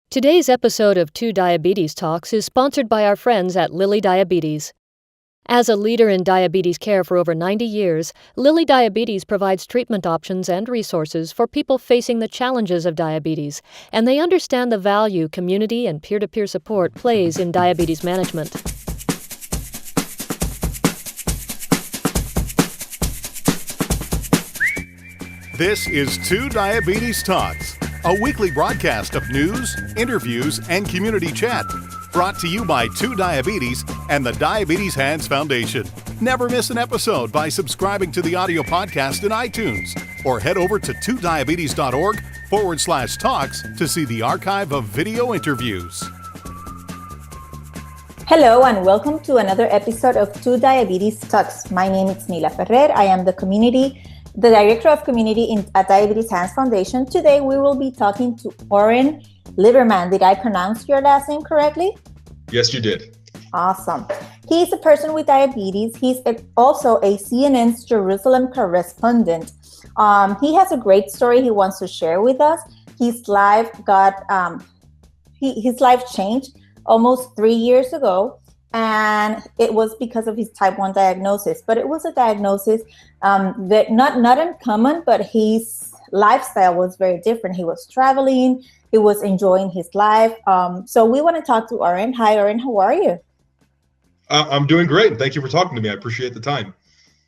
Today's episode of TuDiabetes Talks is sponsored by our friends at Lilly Diabetes. As a leader in diabetes care for over 90 years, Lilly Diabetes provides treatment options and resources for people facing the challenges of diabetes, and they understand the value community and peer-to-peer support plays in diabetes management. This is TuDiabetes Talks, a weekly broadcast of news, interviews, and community chat, brought to you by TuDiabetes and the Diabetes Hands Foundation. Never miss an episode by subscribing to the audio podcast in iTunes, or head over to tudiabetes.org/talks to see the archive of video interviews. Hello and welcome to another episode of TuDiabetes Talks. My name is Mila Ferrer. I am the Director of Community at Diabetes Hands Foundation. Today we will be talking to Oren Liebermann. Did I pronounce your last name correctly? Yes, you did. Awesome. He's a person with diabetes. He's also a CNN's Jerusalem correspondent. He has a great story he wants to share with us. His life his life changed almost 3 years ago. And it was because of his type 1 diagnosis, but it was a diagnosis that not uncommon, but his lifestyle was very different. He was traveling, he was enjoying his life. So we want to talk to Oren. Hi, Oren, how are you? I'm doing great. Thank you for talking to me. I appreciate the time.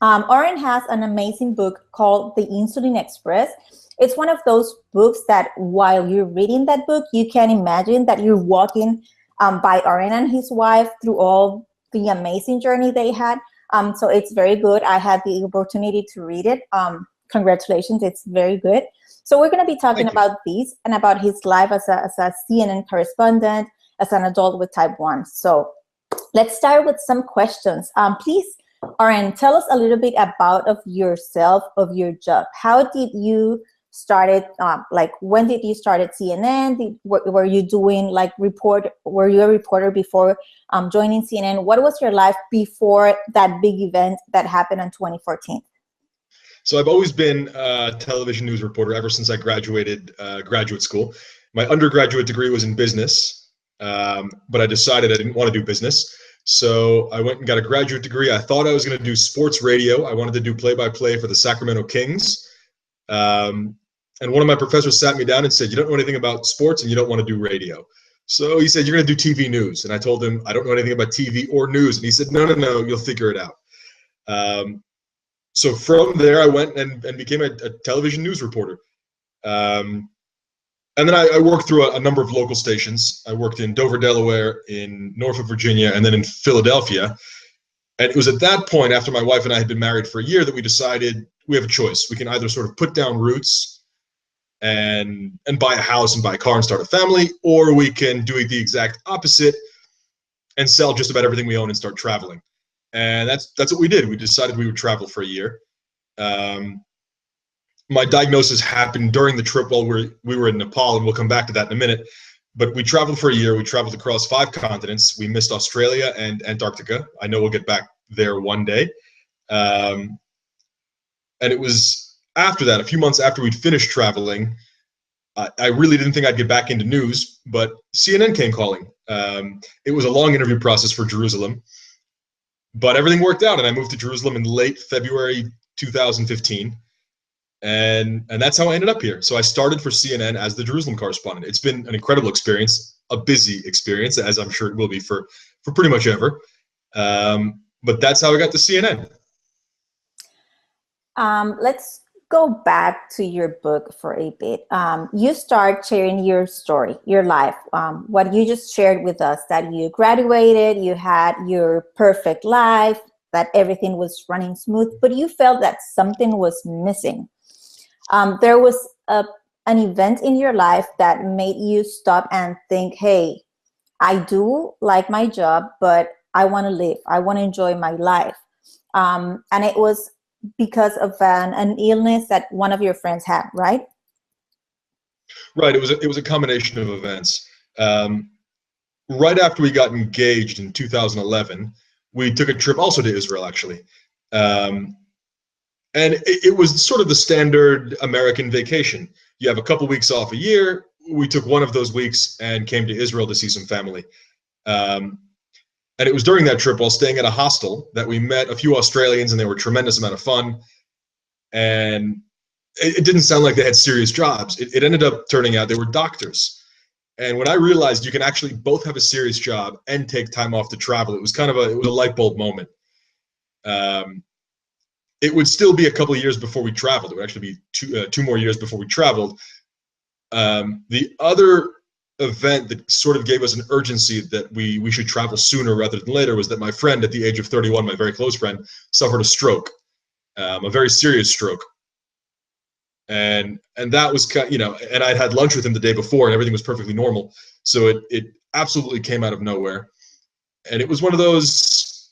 Oren has an amazing book called The Insulin Express. It's one of those books that while you're reading that book, you can imagine that you're walking by Oren and his wife through all the amazing journey they had. So it's very good. I had the opportunity to read it. Congratulations, it's very good. So we're going to be talking about these and about his life as a CNN correspondent, as an adult with type 1. So let's start with some questions. Please, Oren, tell us a little bit about of yourself, of your job. How did you started, when did you start at CNN? Were you doing were you a reporter before joining CNN? What was your life before that big event that happened in 2014? So I've always been a television news reporter ever since I graduated graduate school. My undergraduate degree was in business, but I decided I didn't want to do business. So I went and got a graduate degree. I thought I was going to do sports radio. I wanted to do play-by-play for the Sacramento Kings. And one of my professors sat me down and said, "You don't know anything about sports and you don't want to do radio." So he said, "You're going to do TV news." And I told him, "I don't know anything about TV or news." And he said, No, you'll figure it out. So from there, I went and became a television news reporter. And then I worked through a number of local stations. I worked in Dover, Delaware, in Norfolk, Virginia, and then in Philadelphia. And it was at that point, after my wife and I had been married for a year, that we decided we have a choice. We can either sort of put down roots and buy a house and buy a car and start a family, or we can do the exact opposite and sell just about everything we own and start traveling. And that's what we did. We decided we would travel for a year. My diagnosis happened during the trip while we were in Nepal, and we'll come back to that in a minute. But we traveled for a year. We traveled across 5 continents. We missed Australia and Antarctica. I know we'll get back there one day. And it was after that, a few months after we'd finished traveling, I really didn't think I'd get back into news, but CNN came calling. It was a long interview process for Jerusalem, but everything worked out, and I moved to Jerusalem in late February 2015, and that's how I ended up here. So I started for CNN as the Jerusalem correspondent. It's been an incredible experience, a busy experience, as I'm sure it will be for pretty much ever, but that's how I got to CNN. Let's go back to your book for a bit. You start sharing your story, your life, what you just shared with us, that you graduated, you had your perfect life, that everything was running smooth, but you felt that something was missing. There was an event in your life that made you stop and think, hey, I do like my job, but I want to live. I want to enjoy my life. And it was because of an illness that one of your friends had, right? Right. It was a combination of events. Right after we got engaged in 2011, we took a trip also to Israel, actually. And it was sort of the standard American vacation. You have a couple weeks off a year. we took one of those weeks and came to Israel to see some family. And it was during that trip, while staying at a hostel, that we met a few Australians, and they were a tremendous amount of fun. And it didn't sound like they had serious jobs. It ended up turning out they were doctors. And when I realized you can actually both have a serious job and take time off to travel, it was kind of a light bulb moment. It would still be a couple of years before we traveled. It would actually be two more years before we traveled. The other event that sort of gave us an urgency that we should travel sooner rather than later was that my friend at the age of 31, my very close friend, suffered a stroke, a very serious stroke. And that was kind, and I'd had lunch with him the day before, and everything was perfectly normal. So it absolutely came out of nowhere, and it was one of those.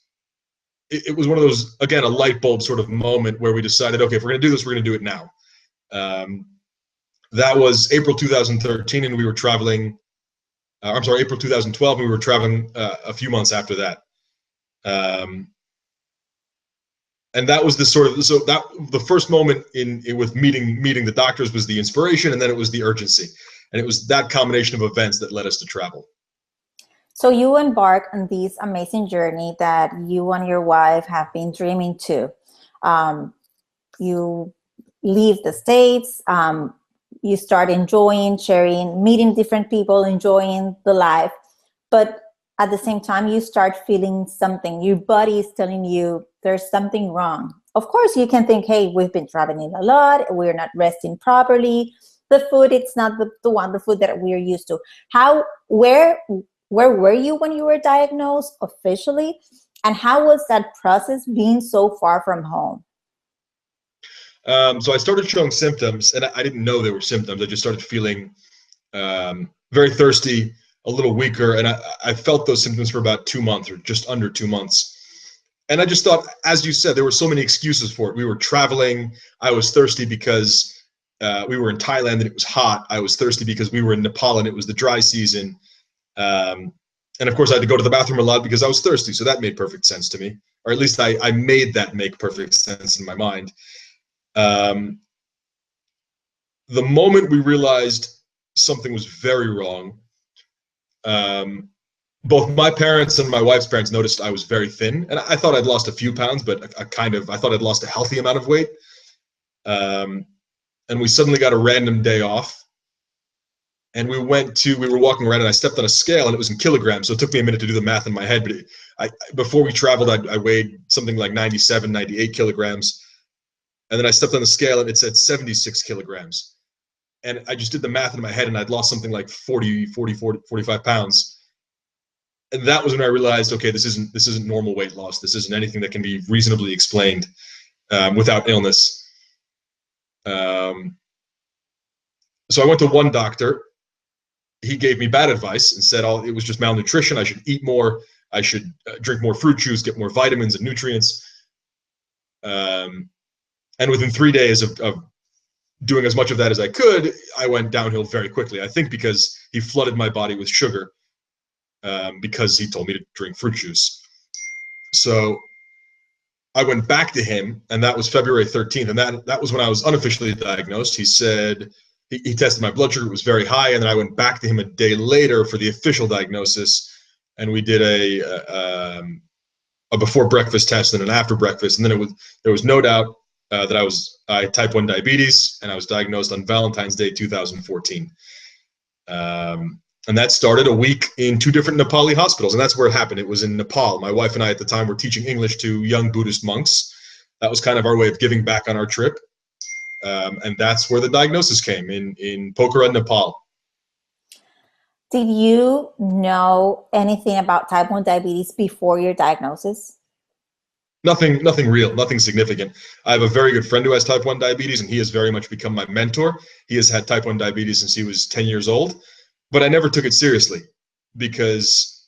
It was one of those, again, a light bulb sort of moment where we decided, okay, if we're going to do this, we're going to do it now. That was April 2013, and we were traveling. I'm sorry, April 2012, and we were traveling a few months after that. And that was the sort of, that the first moment with meeting the doctors was the inspiration, and then it was the urgency, and it was that combination of events that led us to travel. So you embark on this amazing journey that you and your wife have been dreaming to. You leave the States. You start enjoying, sharing, meeting different people, enjoying the life. But at the same time, you start feeling something. Your body is telling you there's something wrong. Of course, you can think, hey, we've been traveling a lot. We're not resting properly. The food, it's not the food that we're used to. Where were you when you were diagnosed officially? And how was that process being so far from home? So I started showing symptoms, and I didn't know they were symptoms. I just started feeling very thirsty, a little weaker, and I felt those symptoms for about 2 months, or just under 2 months. And I just thought, as you said, there were so many excuses for it. We were traveling. I was thirsty because we were in Thailand and it was hot. I was thirsty because we were in Nepal and it was the dry season. And of course, I had to go to the bathroom a lot because I was thirsty. So that made perfect sense to me, or at least I made that make perfect sense in my mind. The moment we realized something was very wrong, both my parents and my wife's parents noticed I was very thin, and I thought I'd lost a few pounds, but I thought I'd lost a healthy amount of weight. And we suddenly got a random day off, and we were walking around, and I stepped on a scale, and it was in kilograms. So it took me a minute to do the math in my head, but before we traveled, I weighed something like 97, 98 kilograms. And then I stepped on the scale and it said 76 kilograms. And I just did the math in my head, and I'd lost something like 45 pounds. And that was when I realized, okay, this isn't normal weight loss. This isn't anything that can be reasonably explained without illness. So I went to one doctor. He gave me bad advice and said, it was just malnutrition. I should eat more. I should drink more fruit juice, get more vitamins and nutrients. And within 3 days of doing as much of that as I could, I went downhill very quickly. I think because he flooded my body with sugar, because he told me to drink fruit juice. So I went back to him, and that was February 13th. And that was when I was unofficially diagnosed. He said, he tested my blood sugar, it was very high. And then I went back to him a day later for the official diagnosis. And we did a before breakfast test and an after breakfast. And then there was no doubt that I had type 1 diabetes, and I was diagnosed on Valentine's Day 2014. And that started a week in 2 different Nepali hospitals, and that's where it happened. It was in Nepal. My wife and I at the time were teaching English to young Buddhist monks. That was kind of our way of giving back on our trip. And that's where the diagnosis came, in Pokhara, Nepal. Did you know anything about type 1 diabetes before your diagnosis? Nothing real, nothing significant. I have a very good friend who has type 1 diabetes, and he has very much become my mentor. He has had type 1 diabetes since he was 10 years old, but I never took it seriously because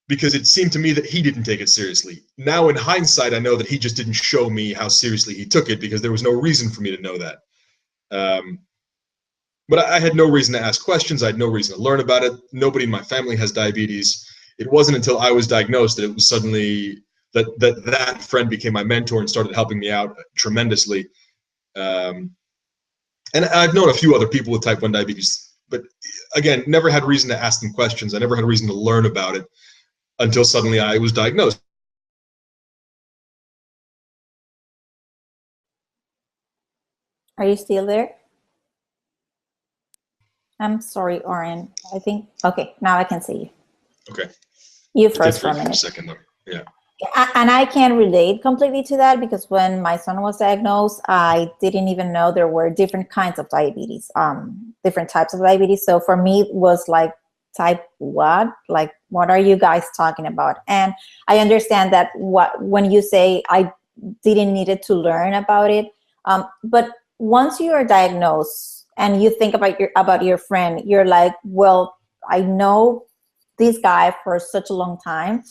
it seemed to me that he didn't take it seriously. Now in hindsight, I know that he just didn't show me how seriously he took it, because there was no reason for me to know that. But I had no reason to ask questions. I had no reason to learn about it. Nobody in my family has diabetes. It wasn't until I was diagnosed that it was suddenly that friend became my mentor and started helping me out tremendously. And I've known a few other people with type 1 diabetes but again, never had reason to ask them questions. I never had reason to learn about it until suddenly I was diagnosed. Are you still there? I'm sorry, Oren. I think, okay, now I can see you. Okay. You It first did for a for a minute. second though. Yeah. And I can relate completely to that, because when my son was diagnosed, I didn't even know there were different kinds of diabetes, different types of diabetes. So for me, it was like, type what? Like, what are you guys talking about? And I understand that when you say I didn't needed to learn about it, but once you are diagnosed and you think about your friend, you're like, well, I know this guy for such a long time.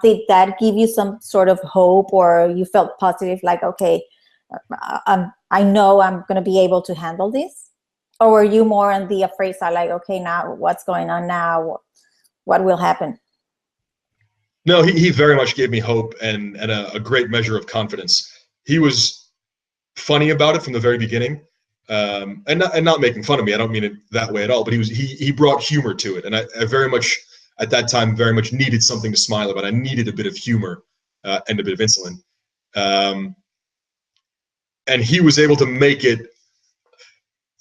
Did that give you some sort of hope, or you felt positive, like, okay, I know I'm going to be able to handle this? Or were you more on the afraid side, like, okay, now what's going on now? What will happen? No, he very much gave me hope and a great measure of confidence. He was funny about it from the very beginning, and not making fun of me. I don't mean it that way at all. But he brought humor to it, and I very much at that time very much needed something to smile about. I needed a bit of humor and a bit of insulin, and he was able to make it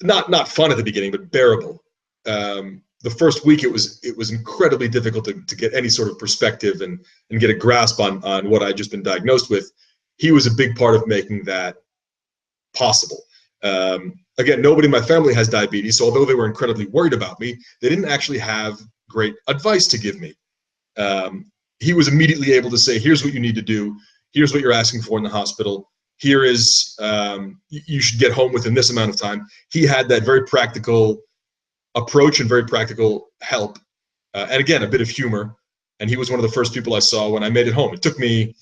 not fun at the beginning, but bearable. The first week it was incredibly difficult to get any sort of perspective and get a grasp on what I'd just been diagnosed with. He was a big part of making that possible. Again, nobody in my family has diabetes, so although they were incredibly worried about me, they didn't actually have great advice to give me. He was immediately able to say, here's what you need to do. Here's what you're asking for in the hospital. Here is, you should get home within this amount of time. He had that very practical approach and very practical help. And again, a bit of humor. And he was one of the first people I saw when I made it home. It took me,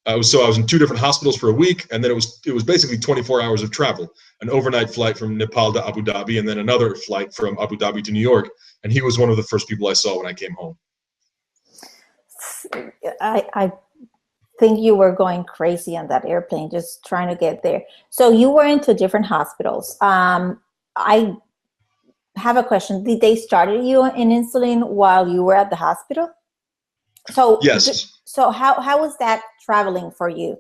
I was in 2 different hospitals for a week, and then it was basically 24 hours of travel, an overnight flight from Nepal to Abu Dhabi, and then another flight from Abu Dhabi to New York. And he was one of the first people I saw when I came home. I think you were going crazy on that airplane, just trying to get there. So you were into different hospitals. I have a question. Did they start you in insulin while you were at the hospital? So yes. So how was that traveling for you?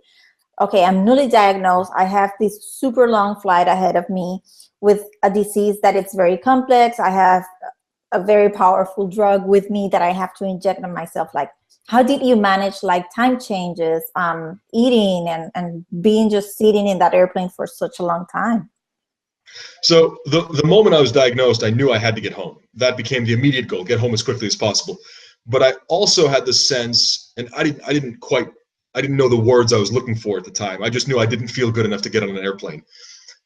Okay, I'm newly diagnosed. I have this super long flight ahead of me with a disease that it's very complex. I have a very powerful drug with me that I have to inject on myself. Like, how did you manage like time changes, eating and being just sitting in that airplane for such a long time? So the moment I was diagnosed, I knew I had to get home. That became the immediate goal, get home as quickly as possible. But I also had the sense, and I didn't know the words I was looking for at the time. I just knew I didn't feel good enough to get on an airplane.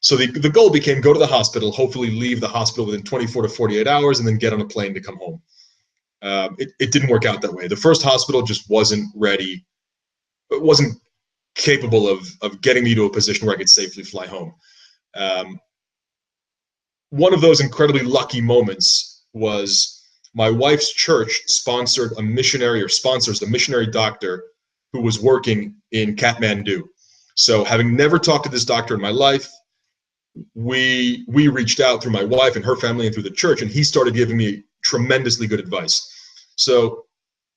So the goal became go to the hospital, hopefully leave the hospital within 24 to 48 hours, and then get on a plane to come home. It didn't work out that way. The first hospital just wasn't ready. It wasn't capable of getting me to a position where I could safely fly home. One of those incredibly lucky moments was my wife's church sponsors a missionary doctor who was working in Kathmandu. So having never talked to this doctor in my life, we reached out through my wife and her family and through the church, and he started giving me tremendously good advice. So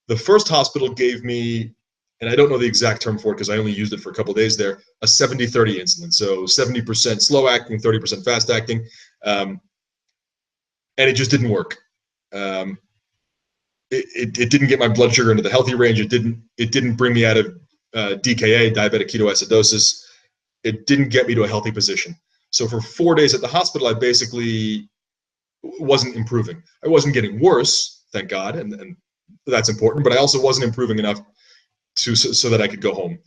the first hospital gave me, and I don't know the exact term for it because I only used it for a couple of days there, a 70-30 insulin. So 70% slow acting, 30% fast acting. And it just didn't work. It didn't get my blood sugar into the healthy range. It didn't bring me out of DKA, diabetic ketoacidosis. It didn't get me to a healthy position. So for 4 days at the hospital, I basically wasn't improving. I wasn't getting worse, thank God, and that's important. But I also wasn't improving enough so that I could go home.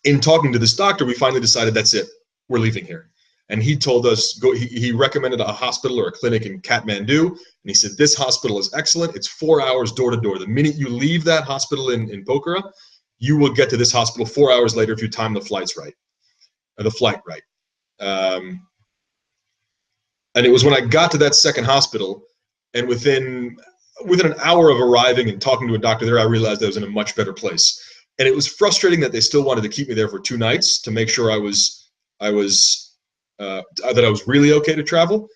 In talking to this doctor, we finally decided that's it. We're leaving here. And he told us, he recommended a hospital or a clinic in Kathmandu. And he said, this hospital is excellent. It's 4 hours door to door. The minute you leave that hospital in Pokhara, you will get to this hospital 4 hours later if you time the flights right, or the flight right. And it was when I got to that second hospital, and within an hour of arriving and talking to a doctor there, I realized I was in a much better place. And it was frustrating that they still wanted to keep me there for 2 nights to make sure I was that I was really okay to travel.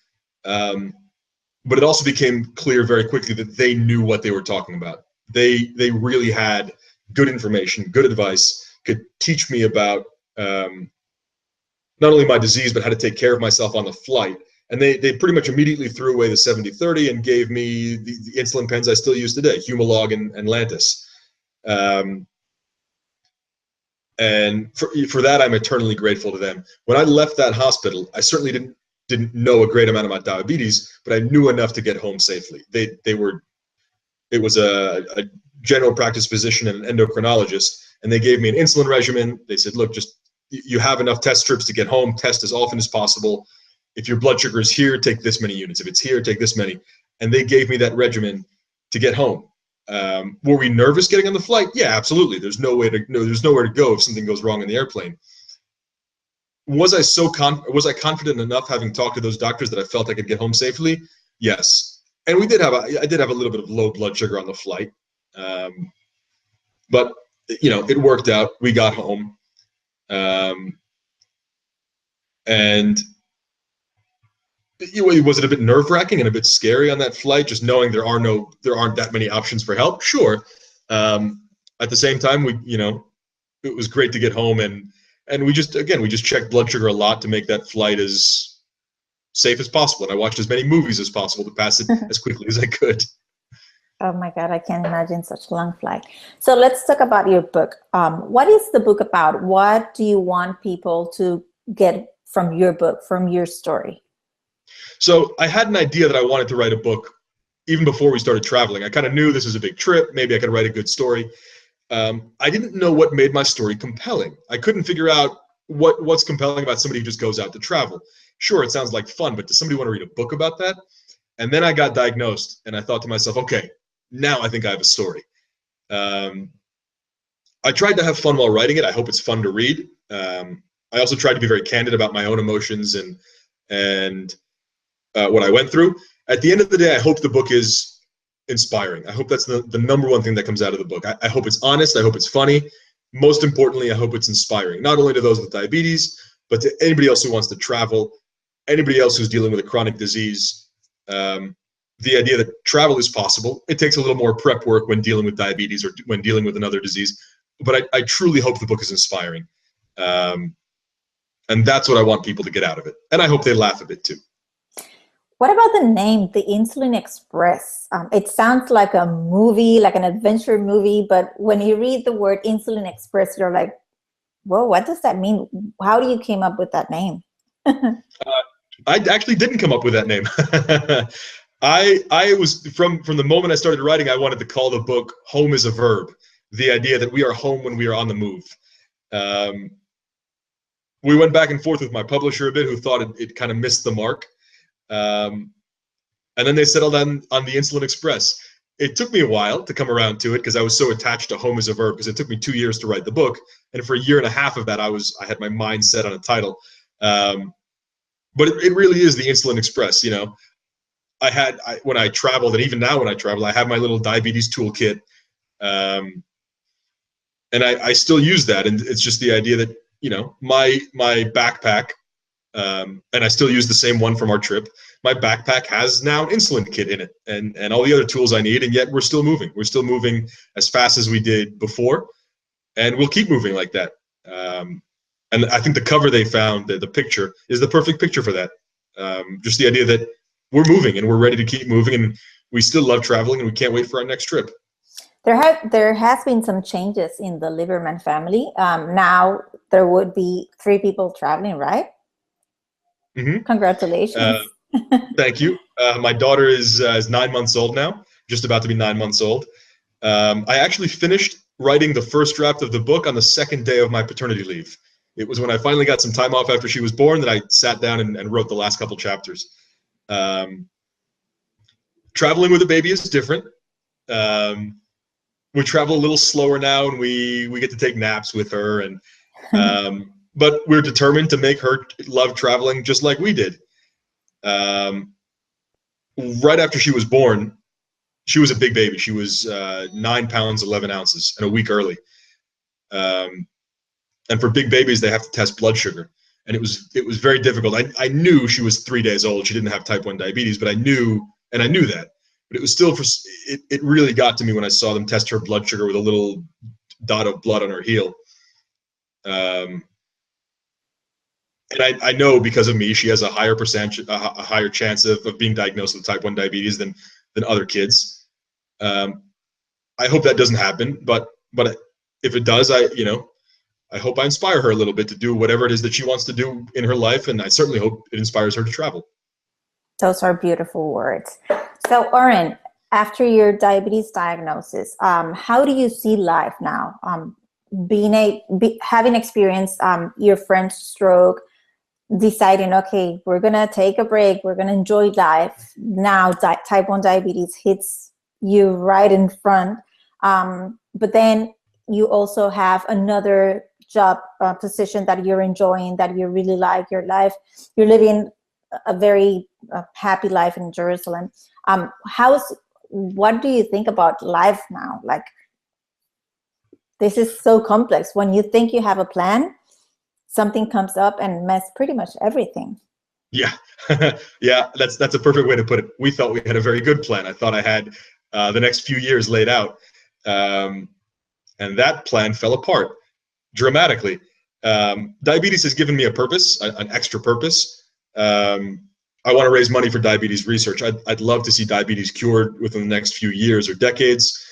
But it also became clear very quickly that they knew what they were talking about. They really had good information, good advice, could teach me about not only my disease, but how to take care of myself on the flight. And they pretty much immediately threw away the 70/30 and gave me the insulin pens I still use today, Humalog and Lantus. And for that, I'm eternally grateful to them. When I left that hospital, I certainly didn't know a great amount about diabetes, but I knew enough to get home safely. It was a general practice physician and an endocrinologist, and they gave me an insulin regimen. They said, look, just you have enough test strips to get home, test as often as possible. If your blood sugar is here, take this many units. If it's here, take this many. And they gave me that regimen to get home. Were we nervous getting on the flight? Yeah, absolutely. There's nowhere to go if something goes wrong in the airplane. Was I confident enough, having talked to those doctors, that I felt I could get home safely? Yes. And I did have a little bit of low blood sugar on the flight. But it worked out. We got home. And was it a bit nerve-wracking and a bit scary on that flight, just knowing there aren't that many options for help? Sure. At the same time, it was great to get home, and we just checked blood sugar a lot to make that flight as safe as possible. And I watched as many movies as possible to pass it as quickly as I could. Oh my God, I can't imagine such a long flight. So let's talk about your book. What is the book about? What do you want people to get from your book, from your story? So I had an idea that I wanted to write a book even before we started traveling. I kind of knew this was a big trip. Maybe I could write a good story. I didn't know what made my story compelling. I couldn't figure out what's compelling about somebody who just goes out to travel. Sure, it sounds like fun, but does somebody want to read a book about that? And then I got diagnosed, and I thought to myself, okay, now I think I have a story. I tried to have fun while writing it. I hope it's fun to read. I also tried to be very candid about my own emotions and what I went through. At the end of the day, I hope the book is inspiring. I hope that's the number one thing that comes out of the book. I hope it's honest. I hope it's funny. Most importantly, I hope it's inspiring, not only to those with diabetes, but to anybody else who wants to travel, anybody else who's dealing with a chronic disease. The idea that travel is possible. It takes a little more prep work when dealing with diabetes or when dealing with another disease, but I truly hope the book is inspiring. And that's what I want people to get out of it. And I hope they laugh a bit too. What about the name, the Insulin Express? It sounds like a movie, like an adventure movie, but when you read the word Insulin Express, you're like, whoa, what does that mean? How do you came up with that name? I actually didn't come up with that name. I was, from the moment I started writing, I wanted to call the book Home is a Verb, the idea that we are home when we are on the move. We went back and forth with my publisher a bit, who thought it kind of missed the mark. And then they settled on the Insulin Express. It took me a while to come around to it because I was so attached to Home is a Verb, because it took me 2 years to write the book. And for 1.5 years of that, I had my mind set on a title. But it really is the Insulin Express. When I traveled, and even now when I travel, I have my little diabetes toolkit. And I still use that. And it's just the idea that, my backpack, and I still use the same one from our trip. My backpack has now an insulin kit in it and all the other tools I need, and yet we're still moving. We're still moving as fast as we did before, and we'll keep moving like that. And I think the cover they found, the picture, is the perfect picture for that. Just the idea that we're moving and we're ready to keep moving, and we still love traveling, and we can't wait for our next trip. There has been some changes in the Liebermann family. Now there would be 3 people traveling, right? Mm-hmm. Congratulations. Thank you. My daughter is 9 months old now, just about to be 9 months old. I actually finished writing the first draft of the book on the 2nd day of my paternity leave. It was when I finally got some time off after she was born that I sat down and wrote the last couple chapters. Traveling with a baby is different. We travel a little slower now, and we get to take naps with her, and but we're determined to make her love traveling just like we did. Right after she was born, she was a big baby. She was 9 pounds 11 ounces, and a week early. And for big babies, they have to test blood sugar. and it was very difficult. I knew she was 3 days old. She didn't have type 1 diabetes, but I knew that. But it was still it really got to me when I saw them test her blood sugar with a little dot of blood on her heel. And I know because of me, she has a higher chance of being diagnosed with type 1 diabetes than other kids. I hope that doesn't happen, but if it does, I hope I inspire her a little bit to do whatever it is that she wants to do in her life, and I certainly hope it inspires her to travel. Those are beautiful words. So, Oren, after your diabetes diagnosis, how do you see life now? Having experienced your friend's stroke, deciding, okay, we're gonna take a break, we're gonna enjoy life. Now, type 1 diabetes hits you right in front, but then you also have another job position that you're enjoying, that you really like your life. You're living a very happy life in Jerusalem. What do you think about life now? Like, this is so complex. When you think you have a plan, something comes up and mess pretty much everything. Yeah, yeah, that's a perfect way to put it. We thought we had a very good plan. I thought I had the next few years laid out, and that plan fell apart dramatically. Diabetes has given me a purpose, an extra purpose. I want to raise money for diabetes research. I'd love to see diabetes cured within the next few years or decades.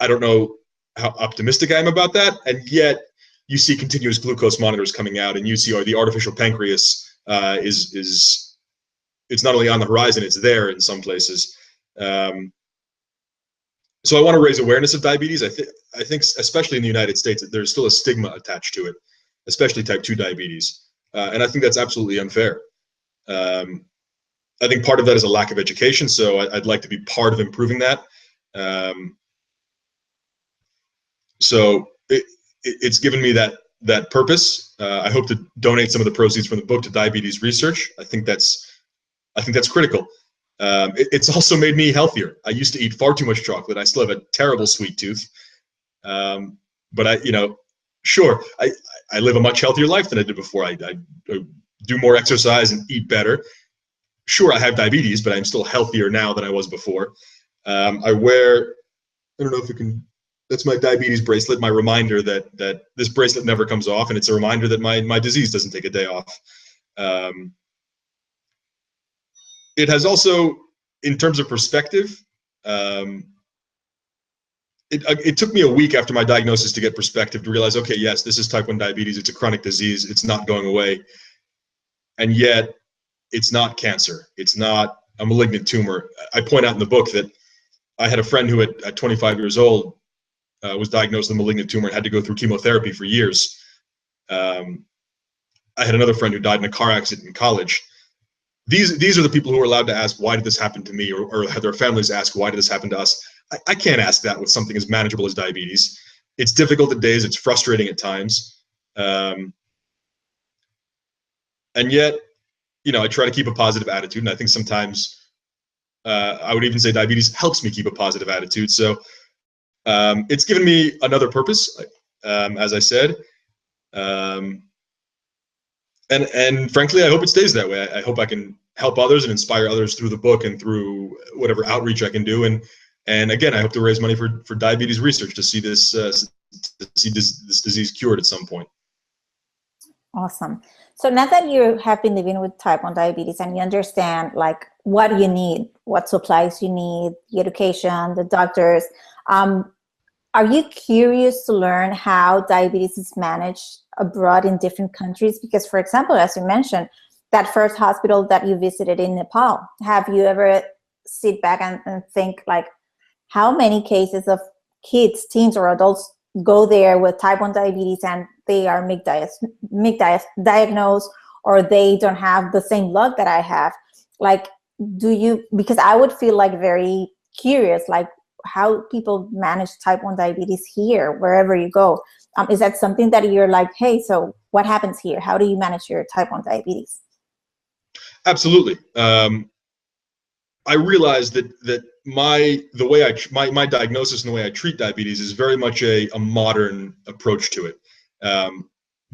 I don't know how optimistic I am about that, and yet you see continuous glucose monitors coming out, and you see the artificial pancreas is it's not only on the horizon, it's there in some places. So I want to raise awareness of diabetes. I think especially in the United States, there's still a stigma attached to it, especially type 2 diabetes, and I think that's absolutely unfair. I think part of that is a lack of education, so I'd like to be part of improving that. So it's given me that purpose. I hope to donate some of the proceeds from the book to diabetes research. I think that's critical. It's also made me healthier. I used to eat far too much chocolate. I still have a terrible sweet tooth, but I live a much healthier life than I did before. I do more exercise and eat better. Sure, I have diabetes, but I'm still healthier now than I was before. I don't know if you can. That's my diabetes bracelet, my reminder that this bracelet never comes off, and it's a reminder that my disease doesn't take a day off. It has also, in terms of perspective, it took me a week after my diagnosis to get perspective to realize, okay, yes, this is type 1 diabetes. It's a chronic disease. It's not going away. And yet, it's not cancer. It's not a malignant tumor. I point out in the book that I had a friend who at 25 years old was diagnosed with a malignant tumor and had to go through chemotherapy for years. I had another friend who died in a car accident in college. These are the people who are allowed to ask, why did this happen to me? Or have their families ask, why did this happen to us? I can't ask that with something as manageable as diabetes. It's difficult at days. It's frustrating at times. And yet, I try to keep a positive attitude. And I think sometimes I would even say diabetes helps me keep a positive attitude. So it's given me another purpose, as I said. And frankly, I hope it stays that way. I hope I can help others and inspire others through the book and through whatever outreach I can do. And again, I hope to raise money for diabetes research to see this disease cured at some point. Awesome. So now that you have been living with type 1 diabetes and you understand like what you need, what supplies you need, the education, the doctors, are you curious to learn how diabetes is managed abroad in different countries? Because, for example, as you mentioned, that first hospital that you visited in Nepal, have you ever sit back and think like how many cases of kids, teens or adults go there with type 1 diabetes and they are diagnosed or they don't have the same luck that I have? Like, because I would feel like very curious, like how people manage type 1 diabetes here, wherever you go. Is that something that you're like, hey, so what happens here? How do you manage your type 1 diabetes? Absolutely. I realized that my diagnosis and the way I treat diabetes is very much a modern approach to it.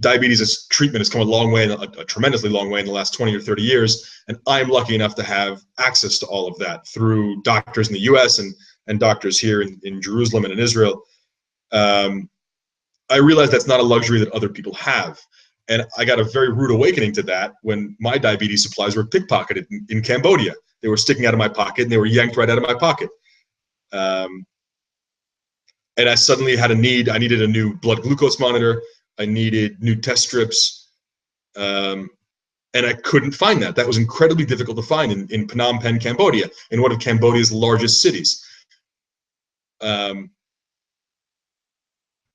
diabetes treatment has come a long way, a tremendously long way in the last 20 or 30 years. And I'm lucky enough to have access to all of that through doctors in the US and doctors here in Jerusalem and in Israel. I realized that's not a luxury that other people have. And I got a very rude awakening to that when my diabetes supplies were pickpocketed in Cambodia. They were sticking out of my pocket and they were yanked right out of my pocket. And I suddenly had a need. I needed a new blood glucose monitor. I needed new test strips. And I couldn't find that. That was incredibly difficult to find in Phnom Penh, Cambodia, in one of Cambodia's largest cities.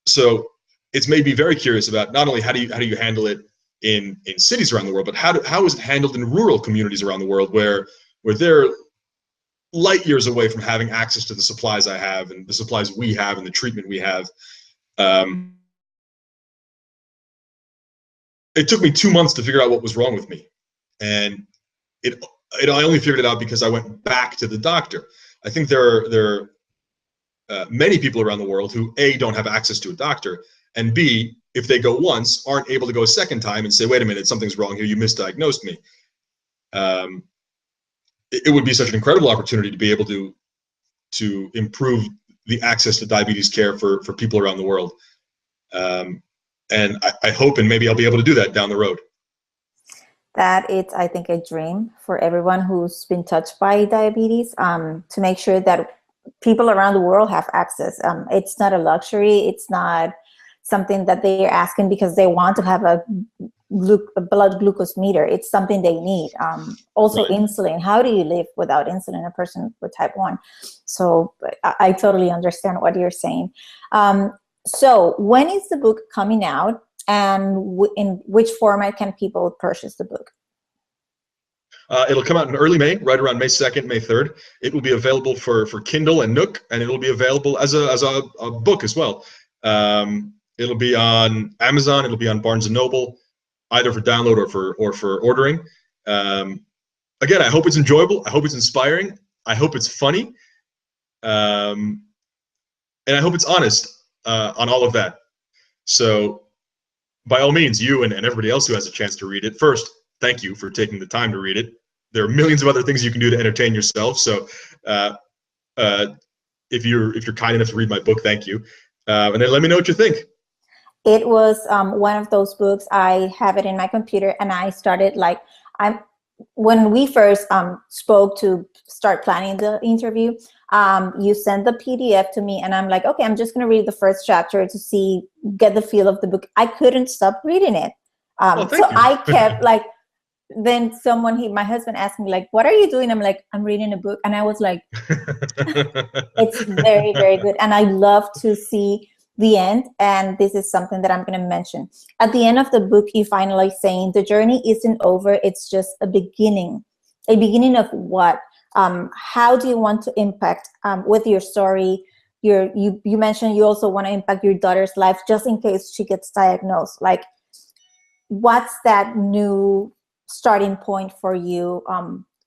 So it's made me very curious about not only how do you handle it in cities around the world, but how is it handled in rural communities around the world where they're light years away from having access to the supplies I have and the supplies we have and the treatment we have. It took me 2 months to figure out what was wrong with me, and I only figured it out because I went back to the doctor. I think there are many people around the world who A, don't have access to a doctor, and B, if they go once, aren't able to go a second time and say, wait a minute, something's wrong here, you misdiagnosed me. It would be such an incredible opportunity to be able to improve the access to diabetes care for people around the world. And I hope, and maybe I'll be able to do that down the road. That is, I think, a dream for everyone who's been touched by diabetes, to make sure that people around the world have access. It's not a luxury. It's not something that they're asking because they want to have a blood glucose meter. It's something they need. Also, right. Insulin. How do you live without insulin, a person with type 1? So I totally understand what you're saying. So when is the book coming out, and in which format can people purchase the book? It'll come out in early May, right around May 2nd, May 3rd. It will be available for Kindle and Nook, and it'll be available as a book as well. It'll be on Amazon. It'll be on Barnes & Noble, either for download or for ordering. Again, I hope it's enjoyable. I hope it's inspiring. I hope it's funny. And I hope it's honest on all of that. So by all means, you and everybody else who has a chance to read it, first, thank you for taking the time to read it. There are millions of other things you can do to entertain yourself. So if you're kind enough to read my book, thank you. And then let me know what you think. It was one of those books. I have it in my computer, and I started when we first spoke to start planning the interview, you sent the PDF to me, and I'm like, okay, I'm just going to read the first chapter to get the feel of the book. I couldn't stop reading it. So I kept then my husband asked me, what are you doing? I'm like, I'm reading a book. And I was like, it's very, very good. And I love to see the end. And this is something that I'm going to mention. At the end of the book, you finally saying the journey isn't over. It's just a beginning. A beginning of what? How do you want to impact with your story? You mentioned you also want to impact your daughter's life just in case she gets diagnosed. What's that new starting point for you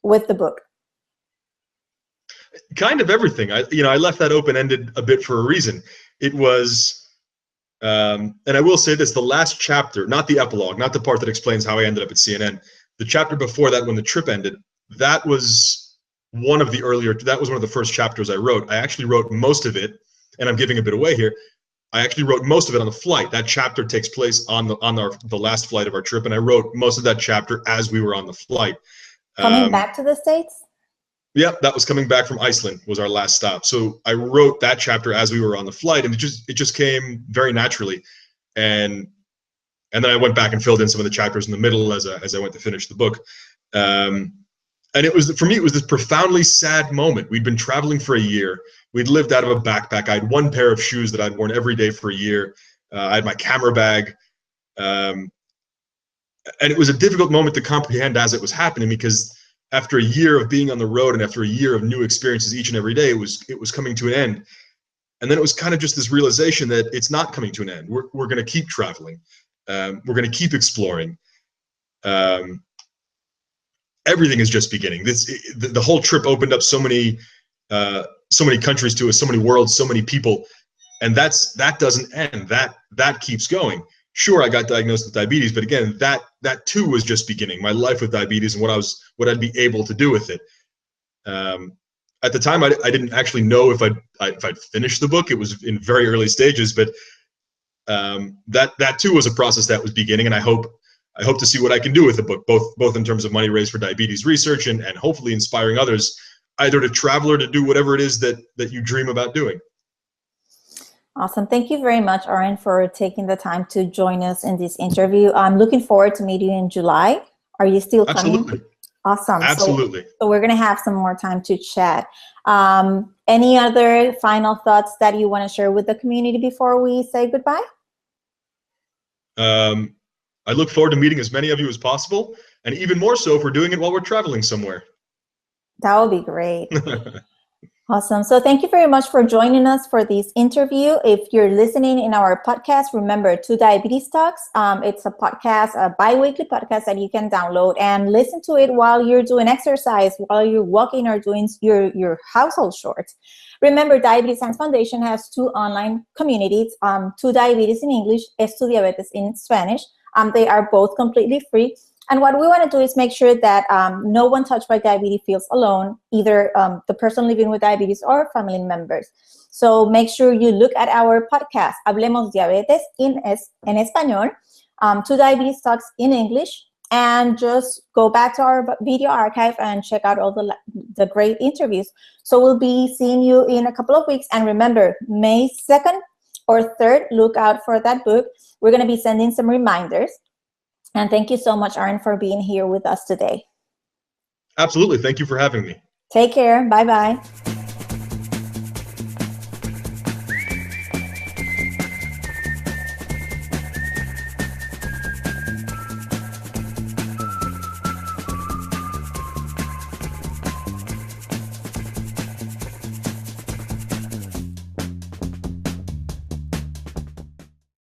with the book? Kind of everything. I left that open-ended a bit for a reason. It was, and I will say this, the last chapter, not the epilogue, not the part that explains how I ended up at CNN, the chapter before that when the trip ended, that was one of the first chapters I wrote. I actually wrote most of it, and I'm giving a bit away here. I actually wrote most of it on the flight. That chapter takes place on the last flight of our trip, and I wrote most of that chapter as we were on the flight. Coming back to the States? Yeah, that was coming back from Iceland, was our last stop. So I wrote that chapter as we were on the flight, and it just came very naturally. And then I went back and filled in some of the chapters in the middle as I went to finish the book. And for me, it was this profoundly sad moment. We'd been traveling for a year. We'd lived out of a backpack. I had one pair of shoes that I'd worn every day for a year. I had my camera bag. And it was a difficult moment to comprehend as it was happening, because after a year of being on the road and after a year of new experiences each and every day, it was coming to an end. And then it was kind of just this realization that it's not coming to an end. We're going to keep traveling. We're going to keep exploring. Everything is just beginning. The whole trip opened up so many countries to us, so many worlds, so many people, and that doesn't end. That keeps going. sure, I got diagnosed with diabetes, but again, that too was just beginning. My life with diabetes and what I'd be able to do with it. At the time, I didn't actually know if I'd finished the book. It was in very early stages, but that too was a process that was beginning, and I hope to see what I can do with the book, both in terms of money raised for diabetes research and hopefully inspiring others either to travel or to do whatever it is that you dream about doing. Awesome. Thank you very much, Oren, for taking the time to join us in this interview. I'm looking forward to meeting you in July. Are you still coming? Absolutely. Awesome. Absolutely. So we're going to have some more time to chat. Any other final thoughts that you want to share with the community before we say goodbye? I look forward to meeting as many of you as possible, and even more so if we're doing it while we're traveling somewhere. That would be great. Awesome. So thank you very much for joining us for this interview. If you're listening in our podcast, remember TuDiabetes Talks. It's a podcast, a bi-weekly podcast that you can download and listen to it while you're doing exercise, while you're walking or doing your household chores. Remember, Diabetes Hands Foundation has 2 online communities, TuDiabetes in English, TuDiabetes in Spanish. They are both completely free. And what we want to do is make sure that no one touched by diabetes feels alone, either the person living with diabetes or family members. So make sure you look at our podcast, Hablemos Diabetes en Español, TuDiabetes Talks in English, and just go back to our video archive and check out all the great interviews. So we'll be seeing you in a couple of weeks. And remember, May 2nd or 3rd, look out for that book. We're going to be sending some reminders. And thank you so much, Oren, for being here with us today. Absolutely. Thank you for having me. Take care. Bye-bye.